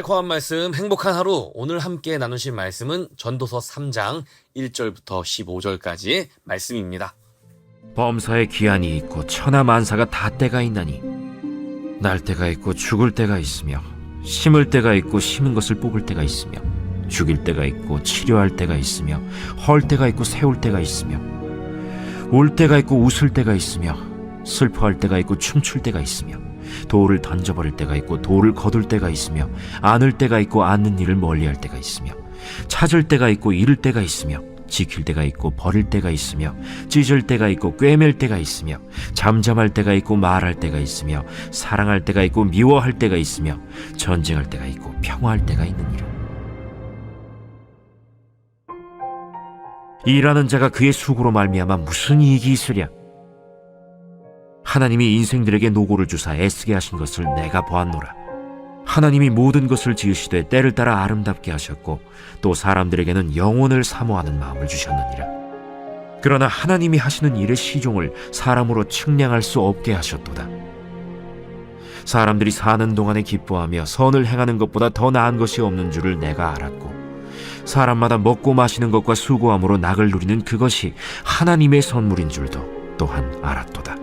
달콤한 말씀, 행복한 하루. 오늘 함께 나누실 말씀은 전도서 3장 1절부터 15절까지의 말씀입니다. 범사에 기한이 있고 천하만사가 다 때가 있나니 날 때가 있고 죽을 때가 있으며 심을 때가 있고 심은 것을 뽑을 때가 있으며 죽일 때가 있고 치료할 때가 있으며 헐 때가 있고 세울 때가 있으며 울 때가 있고 웃을 때가 있으며 슬퍼할 때가 있고 춤출 때가 있으며 돌을 던져버릴 때가 있고 돌을 거둘 때가 있으며 안을 때가 있고 안는 일을 멀리할 때가 있으며 찾을 때가 있고 잃을 때가 있으며 지킬 때가 있고 버릴 때가 있으며 찢을 때가 있고 꿰맬 때가 있으며 잠잠할 때가 있고 말할 때가 있으며 사랑할 때가 있고 미워할 때가 있으며 전쟁할 때가 있고 평화할 때가 있느니라. 일하는 자가 그의 수고로 말미암아 무슨 이익이 있으랴. 하나님이 인생들에게 노고를 주사 애쓰게 하신 것을 내가 보았노라. 하나님이 모든 것을 지으시되 때를 따라 아름답게 하셨고 또 사람들에게는 영혼을 사모하는 마음을 주셨느니라. 그러나 하나님이 하시는 일의 시종을 사람으로 측량할 수 없게 하셨도다. 사람들이 사는 동안에 기뻐하며 선을 행하는 것보다 더 나은 것이 없는 줄을 내가 알았고 사람마다 먹고 마시는 것과 수고함으로 낙을 누리는 그것이 하나님의 선물인 줄도 또한 알았도다.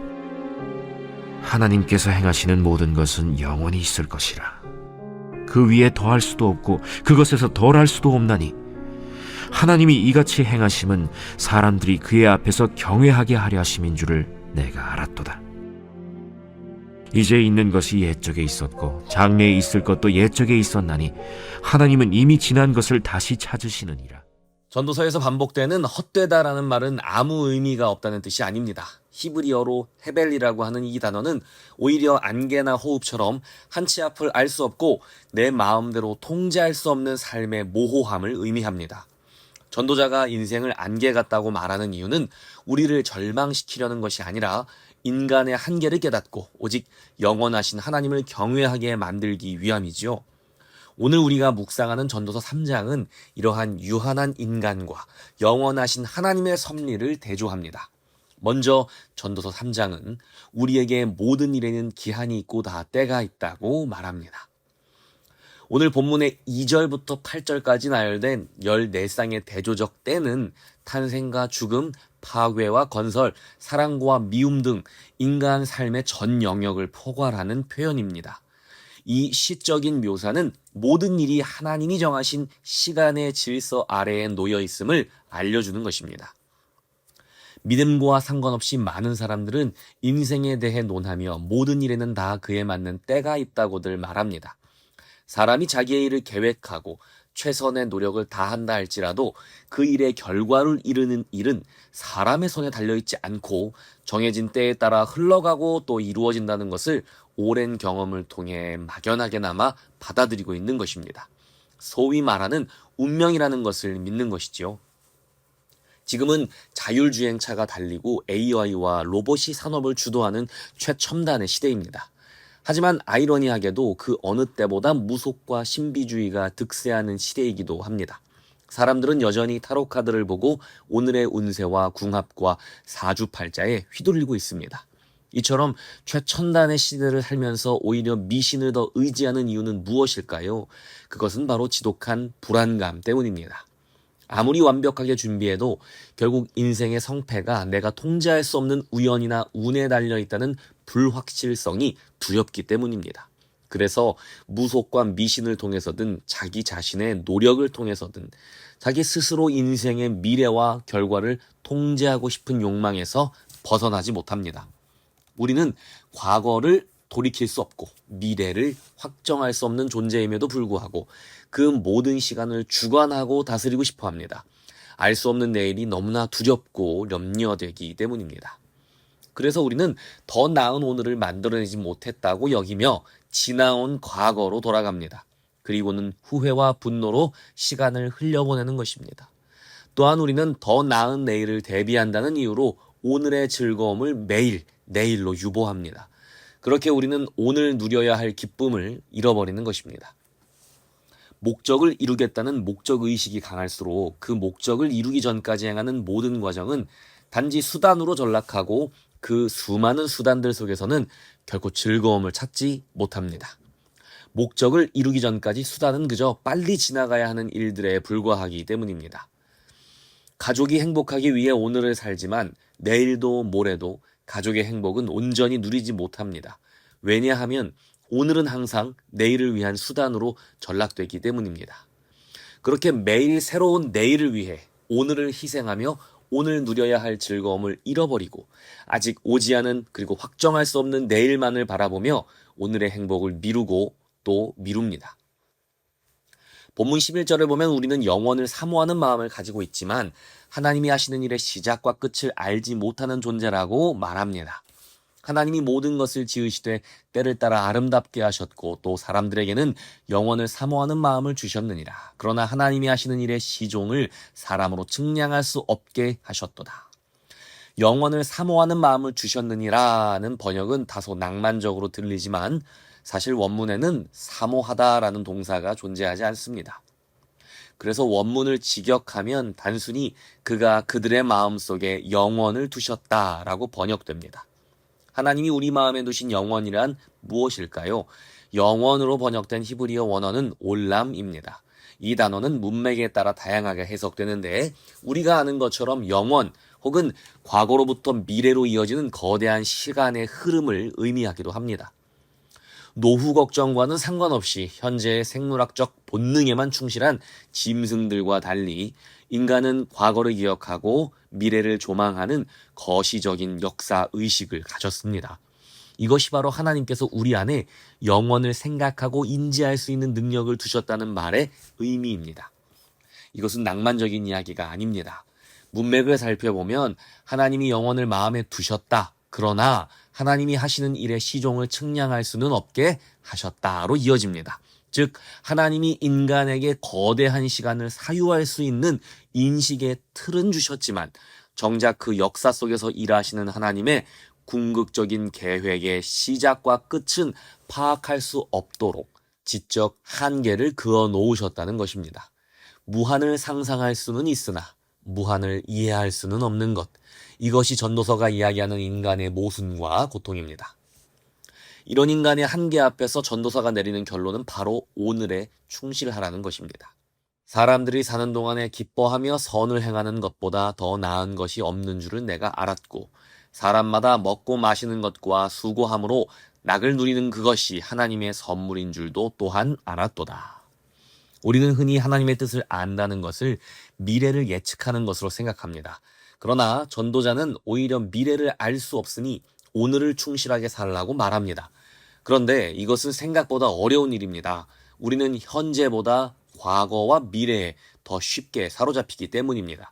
하나님께서 행하시는 모든 것은 영원히 있을 것이라. 그 위에 더할 수도 없고 그것에서 덜할 수도 없나니 하나님이 이같이 행하심은 사람들이 그의 앞에서 경외하게 하려 하심인 줄을 내가 알았도다. 이제 있는 것이 옛적에 있었고 장래에 있을 것도 옛적에 있었나니 하나님은 이미 지난 것을 다시 찾으시느니라. 전도서에서 반복되는 헛되다라는 말은 아무 의미가 없다는 뜻이 아닙니다. 히브리어로 헤벨이라고 하는 이 단어는 오히려 안개나 호흡처럼 한치 앞을 알 수 없고 내 마음대로 통제할 수 없는 삶의 모호함을 의미합니다. 전도자가 인생을 안개 같다고 말하는 이유는 우리를 절망시키려는 것이 아니라 인간의 한계를 깨닫고 오직 영원하신 하나님을 경외하게 만들기 위함이지요. 오늘 우리가 묵상하는 전도서 3장은 이러한 유한한 인간과 영원하신 하나님의 섭리를 대조합니다. 먼저 전도서 3장은 우리에게 모든 일에는 기한이 있고 다 때가 있다고 말합니다. 오늘 본문의 2절부터 8절까지 나열된 14쌍의 대조적 때는 탄생과 죽음, 파괴와 건설, 사랑과 미움 등 인간 삶의 전 영역을 포괄하는 표현입니다. 이 시적인 묘사는 모든 일이 하나님이 정하신 시간의 질서 아래에 놓여 있음을 알려주는 것입니다. 믿음과 상관없이 많은 사람들은 인생에 대해 논하며 모든 일에는 다 그에 맞는 때가 있다고들 말합니다. 사람이 자기의 일을 계획하고 최선의 노력을 다한다 할지라도 그 일의 결과를 이루는 일은 사람의 손에 달려있지 않고 정해진 때에 따라 흘러가고 또 이루어진다는 것을 오랜 경험을 통해 막연하게나마 받아들이고 있는 것입니다. 소위 말하는 운명이라는 것을 믿는 것이지요. 지금은 자율주행차가 달리고 AI와 로봇이 산업을 주도하는 최첨단의 시대입니다. 하지만 아이러니하게도 그 어느 때보다 무속과 신비주의가 득세하는 시대이기도 합니다. 사람들은 여전히 타로카드를 보고 오늘의 운세와 궁합과 사주팔자에 휘둘리고 있습니다. 이처럼 최첨단의 시대를 살면서 오히려 미신을 더 의지하는 이유는 무엇일까요? 그것은 바로 지독한 불안감 때문입니다. 아무리 완벽하게 준비해도 결국 인생의 성패가 내가 통제할 수 없는 우연이나 운에 달려있다는 불확실성이 두렵기 때문입니다. 그래서 무속과 미신을 통해서든 자기 자신의 노력을 통해서든 자기 스스로 인생의 미래와 결과를 통제하고 싶은 욕망에서 벗어나지 못합니다. 우리는 과거를 돌이킬 수 없고 미래를 확정할 수 없는 존재임에도 불구하고 그 모든 시간을 주관하고 다스리고 싶어 합니다. 알 수 없는 내일이 너무나 두렵고 염려되기 때문입니다. 그래서 우리는 더 나은 오늘을 만들어내지 못했다고 여기며 지나온 과거로 돌아갑니다. 그리고는 후회와 분노로 시간을 흘려보내는 것입니다. 또한 우리는 더 나은 내일을 대비한다는 이유로 오늘의 즐거움을 매일 내일로 유보합니다. 그렇게 우리는 오늘 누려야 할 기쁨을 잃어버리는 것입니다. 목적을 이루겠다는 목적의식이 강할수록 그 목적을 이루기 전까지 행하는 모든 과정은 단지 수단으로 전락하고 그 수많은 수단들 속에서는 결코 즐거움을 찾지 못합니다. 목적을 이루기 전까지 수단은 그저 빨리 지나가야 하는 일들에 불과하기 때문입니다. 가족이 행복하기 위해 오늘을 살지만 내일도 모레도 가족의 행복은 온전히 누리지 못합니다. 왜냐하면 오늘은 항상 내일을 위한 수단으로 전락되기 때문입니다. 그렇게 매일 새로운 내일을 위해 오늘을 희생하며 오늘 누려야 할 즐거움을 잃어버리고 아직 오지 않은 그리고 확정할 수 없는 내일만을 바라보며 오늘의 행복을 미루고 또 미룹니다. 본문 11절을 보면 우리는 영원을 사모하는 마음을 가지고 있지만 하나님이 하시는 일의 시작과 끝을 알지 못하는 존재라고 말합니다. 하나님이 모든 것을 지으시되 때를 따라 아름답게 하셨고 또 사람들에게는 영원을 사모하는 마음을 주셨느니라. 그러나 하나님이 하시는 일의 시종을 사람으로 측량할 수 없게 하셨도다. 영원을 사모하는 마음을 주셨느니라는 번역은 다소 낭만적으로 들리지만 사실 원문에는 사모하다라는 동사가 존재하지 않습니다. 그래서 원문을 직역하면 단순히 그가 그들의 마음속에 영원을 두셨다라고 번역됩니다. 하나님이 우리 마음에 두신 영원이란 무엇일까요? 영원으로 번역된 히브리어 원어는 올람입니다. 이 단어는 문맥에 따라 다양하게 해석되는데 우리가 아는 것처럼 영원 혹은 과거로부터 미래로 이어지는 거대한 시간의 흐름을 의미하기도 합니다. 노후 걱정과는 상관없이 현재의 생물학적 본능에만 충실한 짐승들과 달리 인간은 과거를 기억하고 미래를 조망하는 거시적인 역사 의식을 가졌습니다. 이것이 바로 하나님께서 우리 안에 영원을 생각하고 인지할 수 있는 능력을 두셨다는 말의 의미입니다. 이것은 낭만적인 이야기가 아닙니다. 문맥을 살펴보면 하나님이 영원을 마음에 두셨다. 그러나 하나님이 하시는 일의 시종을 측량할 수는 없게 하셨다로 이어집니다. 즉 하나님이 인간에게 거대한 시간을 사유할 수 있는 인식의 틀은 주셨지만 정작 그 역사 속에서 일하시는 하나님의 궁극적인 계획의 시작과 끝은 파악할 수 없도록 지적 한계를 그어 놓으셨다는 것입니다. 무한을 상상할 수는 있으나 무한을 이해할 수는 없는 것. 이것이 전도서가 이야기하는 인간의 모순과 고통입니다. 이런 인간의 한계 앞에서 전도서가 내리는 결론은 바로 오늘에 충실하라는 것입니다. 사람들이 사는 동안에 기뻐하며 선을 행하는 것보다 더 나은 것이 없는 줄은 내가 알았고 사람마다 먹고 마시는 것과 수고함으로 낙을 누리는 그것이 하나님의 선물인 줄도 또한 알았도다. 우리는 흔히 하나님의 뜻을 안다는 것을 미래를 예측하는 것으로 생각합니다. 그러나 전도자는 오히려 미래를 알 수 없으니 오늘을 충실하게 살라고 말합니다. 그런데 이것은 생각보다 어려운 일입니다. 우리는 현재보다 과거와 미래에 더 쉽게 사로잡히기 때문입니다.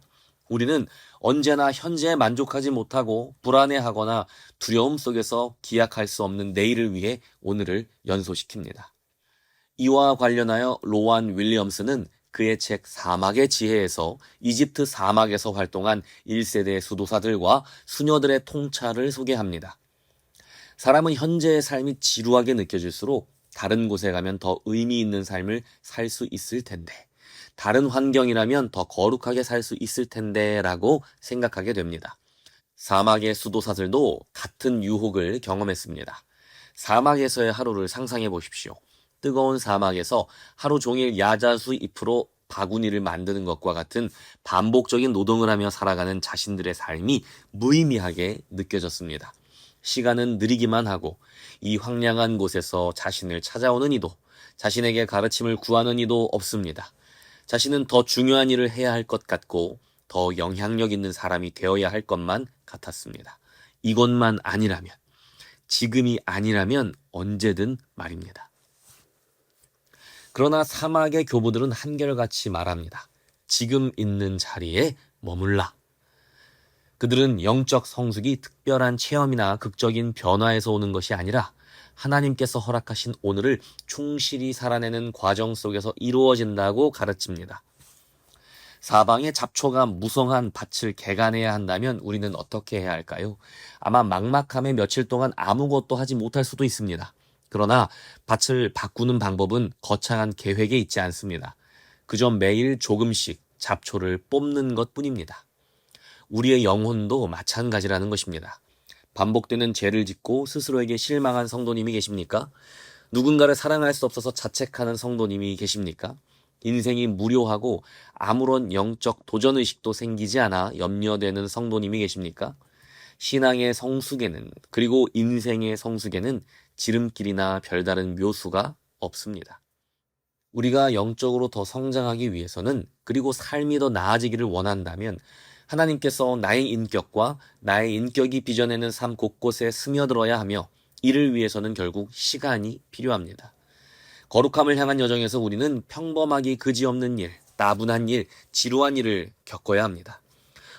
우리는 언제나 현재에 만족하지 못하고 불안해하거나 두려움 속에서 기약할 수 없는 내일을 위해 오늘을 연소시킵니다. 이와 관련하여 로완 윌리엄스는 그의 책 사막의 지혜에서 이집트 사막에서 활동한 1세대 수도사들과 수녀들의 통찰을 소개합니다. 사람은 현재의 삶이 지루하게 느껴질수록 다른 곳에 가면 더 의미 있는 삶을 살 수 있을 텐데, 다른 환경이라면 더 거룩하게 살 수 있을 텐데 라고 생각하게 됩니다. 사막의 수도사들도 같은 유혹을 경험했습니다. 사막에서의 하루를 상상해 보십시오. 뜨거운 사막에서 하루 종일 야자수 잎으로 바구니를 만드는 것과 같은 반복적인 노동을 하며 살아가는 자신들의 삶이 무의미하게 느껴졌습니다. 시간은 느리기만 하고 이 황량한 곳에서 자신을 찾아오는 이도, 자신에게 가르침을 구하는 이도 없습니다. 자신은 더 중요한 일을 해야 할 것 같고 더 영향력 있는 사람이 되어야 할 것만 같았습니다. 이것만 아니라면, 지금이 아니라면 언제든 말입니다. 그러나 사막의 교부들은 한결같이 말합니다. 지금 있는 자리에 머물라. 그들은 영적 성숙이 특별한 체험이나 극적인 변화에서 오는 것이 아니라 하나님께서 허락하신 오늘을 충실히 살아내는 과정 속에서 이루어진다고 가르칩니다. 사방에 잡초가 무성한 밭을 개간해야 한다면 우리는 어떻게 해야 할까요? 아마 막막함에 며칠 동안 아무것도 하지 못할 수도 있습니다. 그러나 밭을 바꾸는 방법은 거창한 계획에 있지 않습니다. 그저 매일 조금씩 잡초를 뽑는 것뿐입니다. 우리의 영혼도 마찬가지라는 것입니다. 반복되는 죄를 짓고 스스로에게 실망한 성도님이 계십니까? 누군가를 사랑할 수 없어서 자책하는 성도님이 계십니까? 인생이 무료하고 아무런 영적 도전의식도 생기지 않아 염려되는 성도님이 계십니까? 신앙의 성숙에는, 그리고 인생의 성숙에는 지름길이나 별다른 묘수가 없습니다. 우리가 영적으로 더 성장하기 위해서는, 그리고 삶이 더 나아지기를 원한다면 하나님께서 나의 인격과 나의 인격이 빚어내는 삶 곳곳에 스며들어야 하며, 이를 위해서는 결국 시간이 필요합니다. 거룩함을 향한 여정에서 우리는 평범하기 그지없는 일, 따분한 일, 지루한 일을 겪어야 합니다.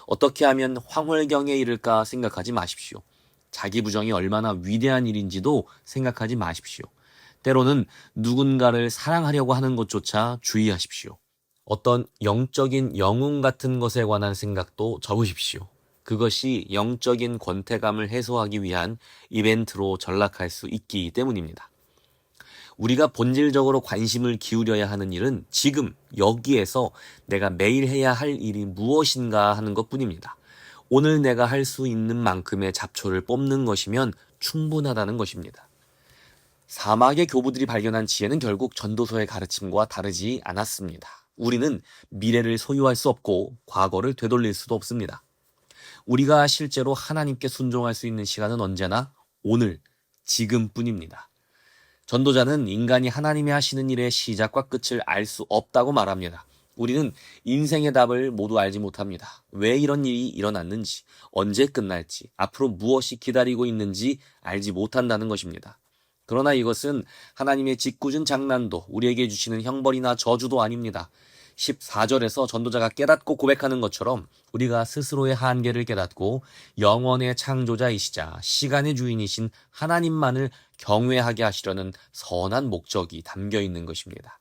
어떻게 하면 황홀경에 이를까 생각하지 마십시오. 자기 부정이 얼마나 위대한 일인지도 생각하지 마십시오. 때로는 누군가를 사랑하려고 하는 것조차 주의하십시오. 어떤 영적인 영웅 같은 것에 관한 생각도 접으십시오. 그것이 영적인 권태감을 해소하기 위한 이벤트로 전락할 수 있기 때문입니다. 우리가 본질적으로 관심을 기울여야 하는 일은 지금 여기에서 내가 매일 해야 할 일이 무엇인가 하는 것뿐입니다. 오늘 내가 할 수 있는 만큼의 잡초를 뽑는 것이면 충분하다는 것입니다. 사막의 교부들이 발견한 지혜는 결국 전도서의 가르침과 다르지 않았습니다. 우리는 미래를 소유할 수 없고 과거를 되돌릴 수도 없습니다. 우리가 실제로 하나님께 순종할 수 있는 시간은 언제나 오늘, 지금뿐입니다. 전도자는 인간이 하나님이 하시는 일의 시작과 끝을 알 수 없다고 말합니다. 우리는 인생의 답을 모두 알지 못합니다. 왜 이런 일이 일어났는지, 언제 끝날지, 앞으로 무엇이 기다리고 있는지 알지 못한다는 것입니다. 그러나 이것은 하나님의 짓궂은 장난도, 우리에게 주시는 형벌이나 저주도 아닙니다. 14절에서 전도자가 깨닫고 고백하는 것처럼 우리가 스스로의 한계를 깨닫고 영원의 창조자이시자 시간의 주인이신 하나님만을 경외하게 하시려는 선한 목적이 담겨 있는 것입니다.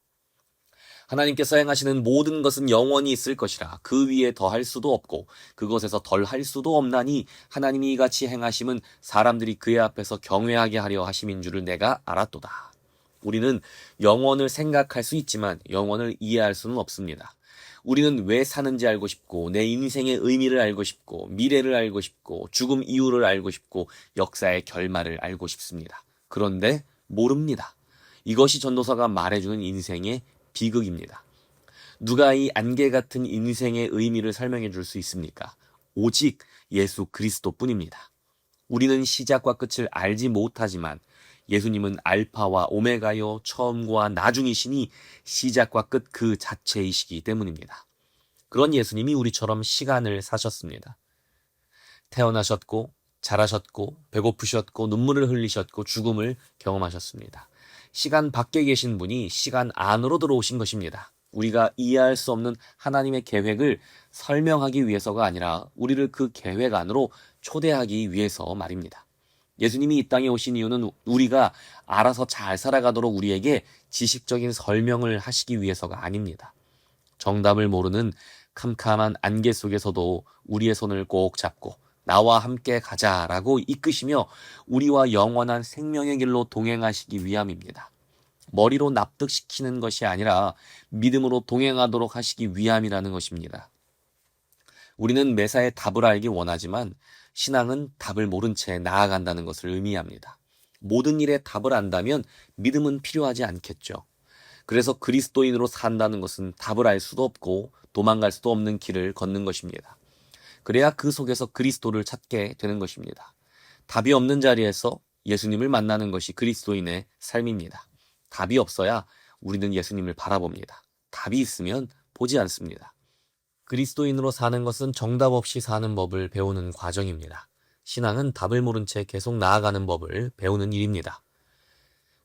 하나님께서 행하시는 모든 것은 영원히 있을 것이라 그 위에 더할 수도 없고 그것에서 덜할 수도 없나니 하나님이 이같이 행하심은 사람들이 그의 앞에서 경외하게 하려 하심인 줄을 내가 알았도다. 우리는 영원을 생각할 수 있지만 영원을 이해할 수는 없습니다. 우리는 왜 사는지 알고 싶고, 내 인생의 의미를 알고 싶고, 미래를 알고 싶고, 죽음 이유를 알고 싶고, 역사의 결말을 알고 싶습니다. 그런데 모릅니다. 이것이 전도서가 말해주는 인생의 비극입니다. 누가 이 안개 같은 인생의 의미를 설명해 줄 수 있습니까? 오직 예수 그리스도뿐입니다. 우리는 시작과 끝을 알지 못하지만 예수님은 알파와 오메가요 처음과 나중이시니 시작과 끝 그 자체이시기 때문입니다. 그런 예수님이 우리처럼 시간을 사셨습니다. 태어나셨고 자라셨고 배고프셨고 눈물을 흘리셨고 죽음을 경험하셨습니다. 시간 밖에 계신 분이 시간 안으로 들어오신 것입니다. 우리가 이해할 수 없는 하나님의 계획을 설명하기 위해서가 아니라 우리를 그 계획 안으로 초대하기 위해서 말입니다. 예수님이 이 땅에 오신 이유는 우리가 알아서 잘 살아가도록 우리에게 지식적인 설명을 하시기 위해서가 아닙니다. 정답을 모르는 캄캄한 안개 속에서도 우리의 손을 꼭 잡고 나와 함께 가자라고 이끄시며 우리와 영원한 생명의 길로 동행하시기 위함입니다. 머리로 납득시키는 것이 아니라 믿음으로 동행하도록 하시기 위함이라는 것입니다. 우리는 매사에 답을 알기 원하지만 신앙은 답을 모른 채 나아간다는 것을 의미합니다. 모든 일에 답을 안다면 믿음은 필요하지 않겠죠. 그래서 그리스도인으로 산다는 것은 답을 알 수도 없고 도망갈 수도 없는 길을 걷는 것입니다. 그래야 그 속에서 그리스도를 찾게 되는 것입니다. 답이 없는 자리에서 예수님을 만나는 것이 그리스도인의 삶입니다. 답이 없어야 우리는 예수님을 바라봅니다. 답이 있으면 보지 않습니다. 그리스도인으로 사는 것은 정답 없이 사는 법을 배우는 과정입니다. 신앙은 답을 모른 채 계속 나아가는 법을 배우는 일입니다.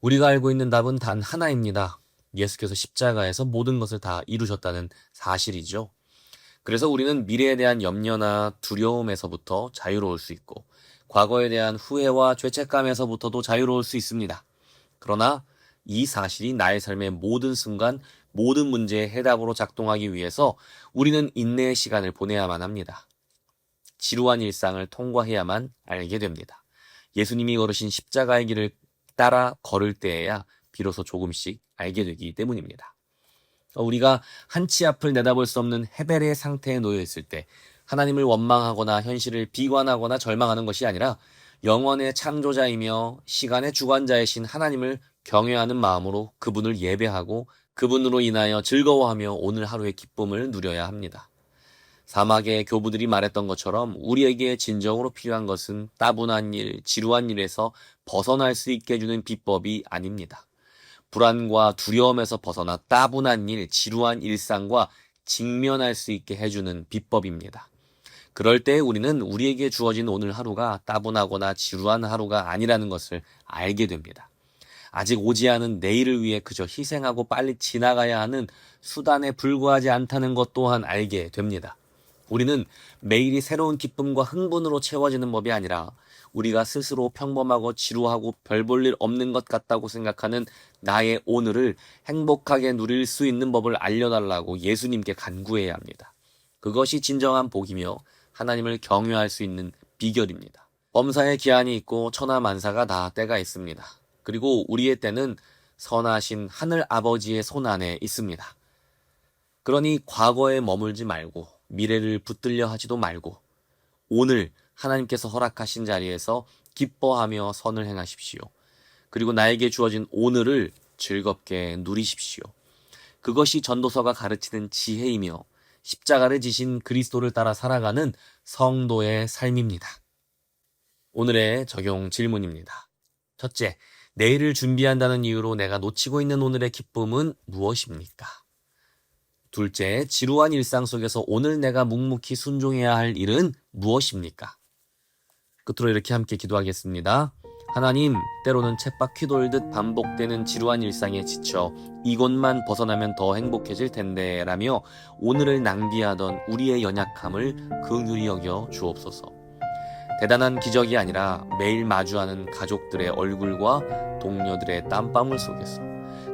우리가 알고 있는 답은 단 하나입니다. 예수께서 십자가에서 모든 것을 다 이루셨다는 사실이죠. 그래서 우리는 미래에 대한 염려나 두려움에서부터 자유로울 수 있고 과거에 대한 후회와 죄책감에서부터도 자유로울 수 있습니다. 그러나 이 사실이 나의 삶의 모든 순간, 모든 문제의 해답으로 작동하기 위해서 우리는 인내의 시간을 보내야만 합니다. 지루한 일상을 통과해야만 알게 됩니다. 예수님이 걸으신 십자가의 길을 따라 걸을 때에야 비로소 조금씩 알게 되기 때문입니다. 우리가 한치 앞을 내다볼 수 없는 헤벨의 상태에 놓여 있을 때 하나님을 원망하거나 현실을 비관하거나 절망하는 것이 아니라 영원의 창조자이며 시간의 주관자이신 하나님을 경외하는 마음으로 그분을 예배하고 그분으로 인하여 즐거워하며 오늘 하루의 기쁨을 누려야 합니다. 사막의 교부들이 말했던 것처럼 우리에게 진정으로 필요한 것은 따분한 일, 지루한 일에서 벗어날 수 있게 해주는 비법이 아닙니다. 불안과 두려움에서 벗어나 따분한 일, 지루한 일상과 직면할 수 있게 해주는 비법입니다. 그럴 때 우리는 우리에게 주어진 오늘 하루가 따분하거나 지루한 하루가 아니라는 것을 알게 됩니다. 아직 오지 않은 내일을 위해 그저 희생하고 빨리 지나가야 하는 수단에 불과하지 않다는 것 또한 알게 됩니다. 우리는 매일이 새로운 기쁨과 흥분으로 채워지는 법이 아니라 우리가 스스로 평범하고 지루하고 별 볼 일 없는 것 같다고 생각하는 나의 오늘을 행복하게 누릴 수 있는 법을 알려달라고 예수님께 간구해야 합니다. 그것이 진정한 복이며 하나님을 경외할 수 있는 비결입니다. 범사에 기한이 있고 천하만사가 다 때가 있습니다. 그리고 우리의 때는 선하신 하늘 아버지의 손 안에 있습니다. 그러니 과거에 머물지 말고 미래를 붙들려 하지도 말고 오늘 하나님께서 허락하신 자리에서 기뻐하며 선을 행하십시오. 그리고 나에게 주어진 오늘을 즐겁게 누리십시오. 그것이 전도서가 가르치는 지혜이며 십자가를 지신 그리스도를 따라 살아가는 성도의 삶입니다. 오늘의 적용 질문입니다. 첫째, 내일을 준비한다는 이유로 내가 놓치고 있는 오늘의 기쁨은 무엇입니까? 둘째, 지루한 일상 속에서 오늘 내가 묵묵히 순종해야 할 일은 무엇입니까? 끝으로 이렇게 함께 기도하겠습니다. 하나님, 때로는 쳇바퀴 돌듯 반복되는 지루한 일상에 지쳐 이곳만 벗어나면 더 행복해질 텐데 라며 오늘을 낭비하던 우리의 연약함을 긍휼히 여겨 주옵소서. 대단한 기적이 아니라 매일 마주하는 가족들의 얼굴과 동료들의 땀방울 속에서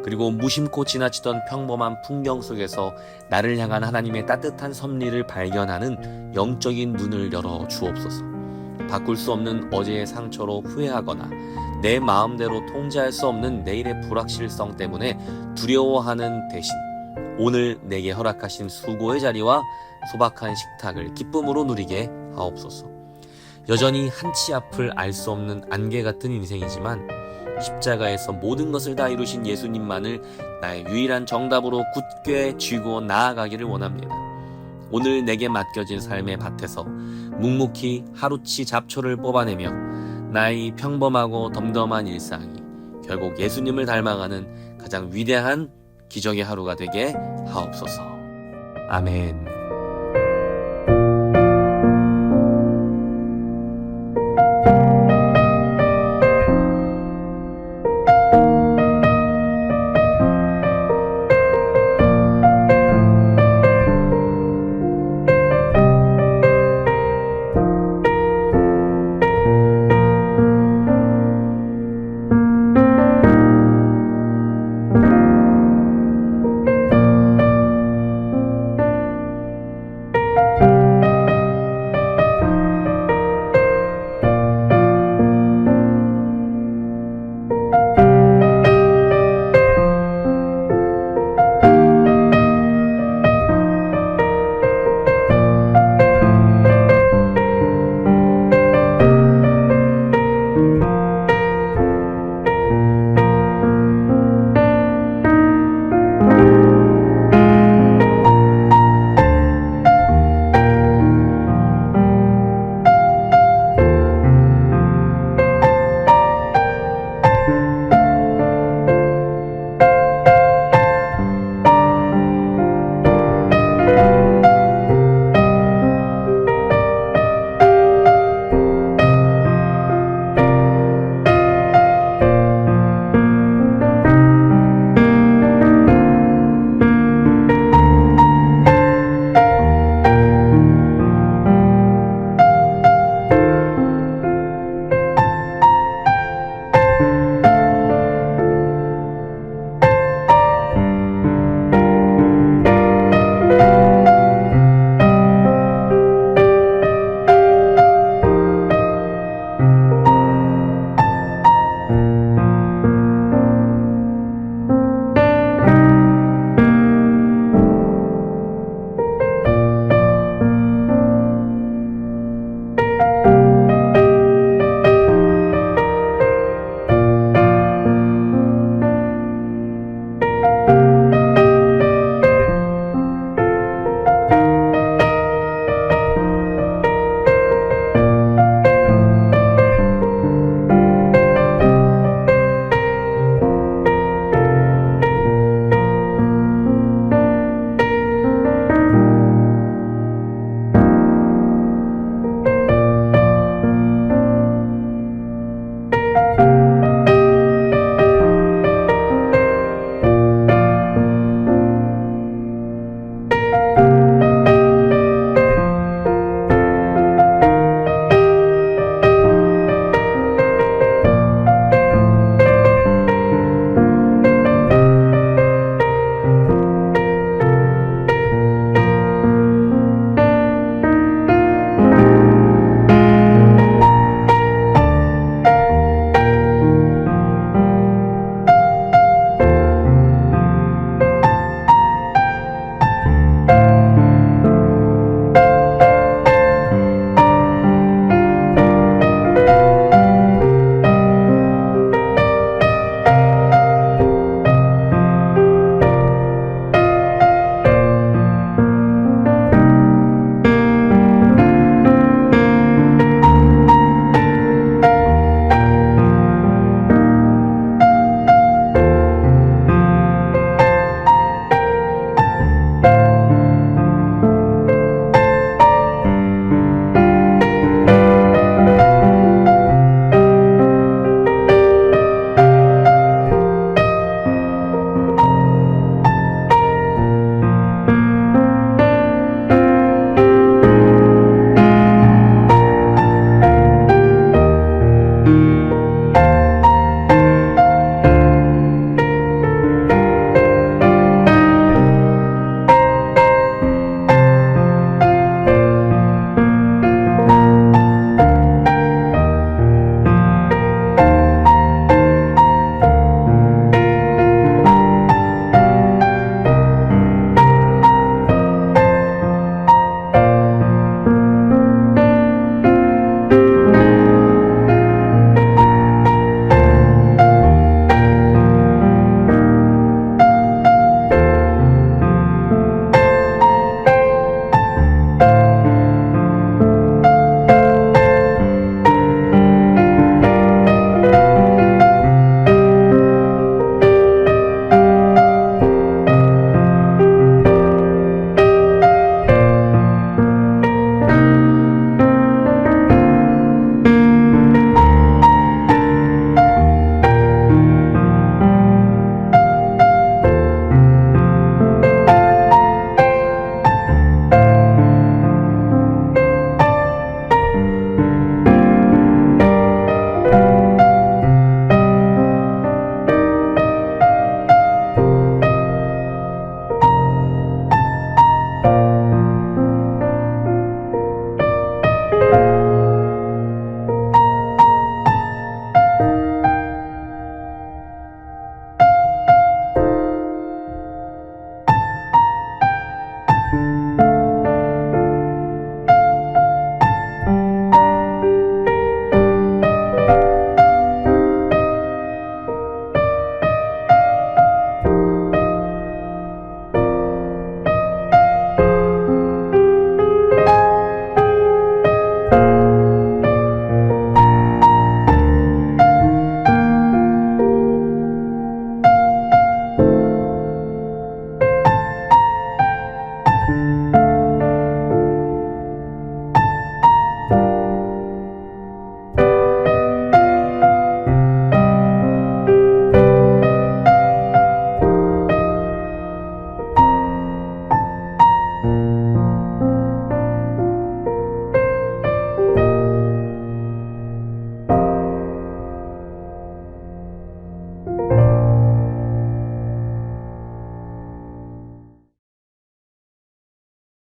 그리고 무심코 지나치던 평범한 풍경 속에서 나를 향한 하나님의 따뜻한 섭리를 발견하는 영적인 눈을 열어 주옵소서. 바꿀 수 없는 어제의 상처로 후회하거나 내 마음대로 통제할 수 없는 내일의 불확실성 때문에 두려워하는 대신 오늘 내게 허락하신 수고의 자리와 소박한 식탁을 기쁨으로 누리게 하옵소서. 여전히 한치 앞을 알 수 없는 안개 같은 인생이지만 십자가에서 모든 것을 다 이루신 예수님만을 나의 유일한 정답으로 굳게 쥐고 나아가기를 원합니다. 오늘 내게 맡겨진 삶의 밭에서 묵묵히 하루치 잡초를 뽑아내며 나의 평범하고 덤덤한 일상이 결국 예수님을 닮아가는 가장 위대한 기적의 하루가 되게 하옵소서. 아멘.